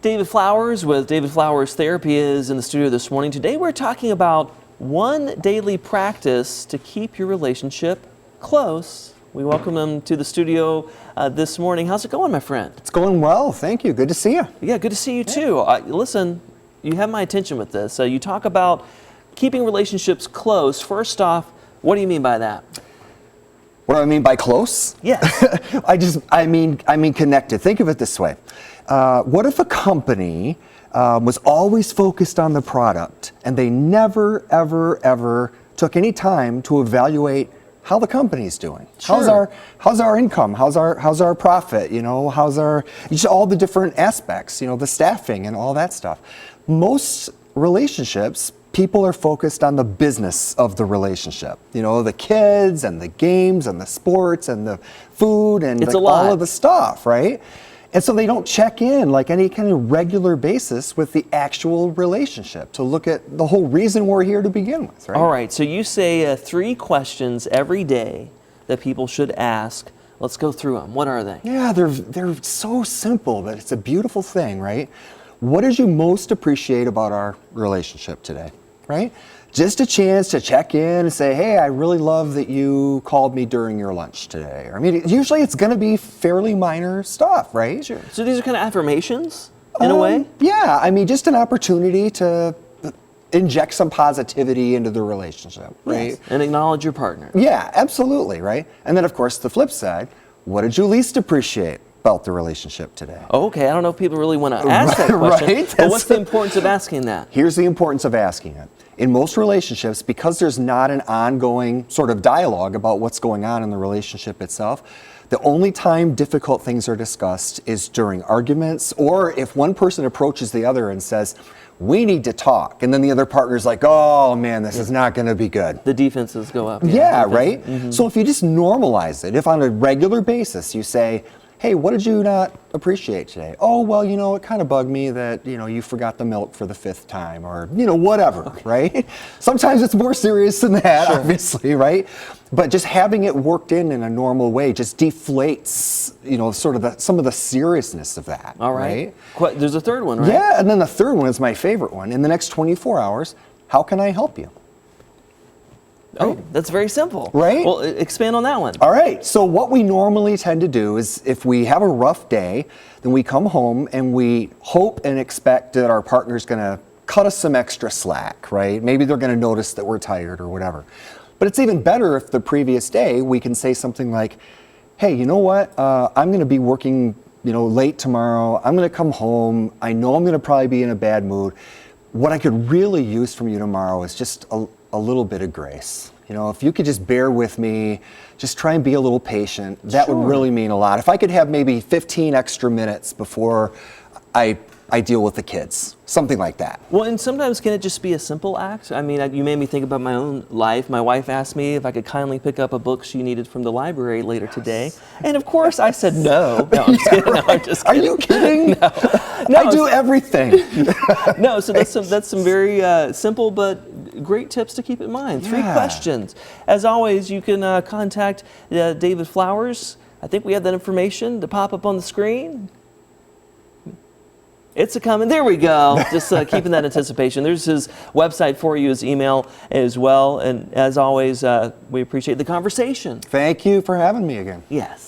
David Flowers with David Flowers Therapy is in the studio this morning. Today we're talking about one daily practice to keep your relationship close. We welcome him to the studio this morning. How's it going, my friend? It's going well, thank you. Good to see you. Yeah, good to see you too. Listen, you have my attention with this. You talk about keeping relationships close. First off, what do you mean by that? What do I mean by close? Yes. I mean connected. Think of it this way. What if a company was always focused on the product and they never, ever took any time to evaluate how the company's doing? Sure. How's our income? How's our profit? You know, how's just all the different aspects, you know, the staffing and all that stuff. Most relationships, people are focused on the business of the relationship. You know, the kids and the games and the sports and the food and all of the stuff, right? And so they don't check in like any kind of regular basis with the actual relationship to look at the whole reason we're here to begin with, right? All right, so you say 3 questions every day that people should ask. Let's go through them. What are they? Yeah, they're so simple, but it's a beautiful thing, right? What did you most appreciate about our relationship today, right? Just a chance to check in and say, hey, I really love that you called me during your lunch today. I mean, usually it's going to be fairly minor stuff, right? Sure. So these are kind of affirmations in a way? Yeah, I mean, just an opportunity to inject some positivity into the relationship, right? Yes. And acknowledge your partner. Yeah, absolutely, right? And then, of course, the flip side, what did you least appreciate about the relationship today? Okay, I don't know if people really want to ask that question, right? But what's the importance of asking that? Here's the importance of asking it. In most relationships, because there's not an ongoing sort of dialogue about what's going on in the relationship itself, the only time difficult things are discussed is during arguments, or if one person approaches the other and says, we need to talk, and then the other partner's like, oh man, this is not going to be good. The defenses go up. Yeah, right? Mm-hmm. So if you just normalize it, if on a regular basis you say, hey, what did you not appreciate today? Oh, well, you know, it kind of bugged me that, you know, you forgot the milk for the 5th time, or, you know, whatever, right? Sometimes it's more serious than that, sure, obviously, right? But just having it worked in a normal way just deflates, you know, sort of some of the seriousness of that. All right. There's a third one, right? Yeah, and then the third one is my favorite one. In the next 24 hours, how can I help you? Oh, that's very simple. Right? Well, expand on that one. All right. So what we normally tend to do is if we have a rough day, then we come home and we hope and expect that our partner's going to cut us some extra slack, right? Maybe they're going to notice that we're tired or whatever. But it's even better if the previous day we can say something like, hey, you know what? I'm going to be working, you know, late tomorrow. I'm going to come home. I know I'm going to probably be in a bad mood. What I could really use from you tomorrow is just a little bit of grace. You know, if you could just bear with me, just try and be a little patient, that would really mean a lot. If I could have maybe 15 extra minutes before I deal with the kids, something like that. Well, and sometimes can it just be a simple act? I mean, you made me think about my own life. My wife asked me if I could kindly pick up a book she needed from the library later today. And of course I said no. No, I'm just kidding. Right. No, I'm just kidding. Are you kidding? No, I do everything. No, so that's some very simple but great tips to keep in mind. 3 questions. As always, you can contact David Flowers. I think we have that information to pop up on the screen. It's a coming. There we go. Just keeping that anticipation. There's his website for you, his email as well. And as always, we appreciate the conversation. Thank you for having me again. Yes.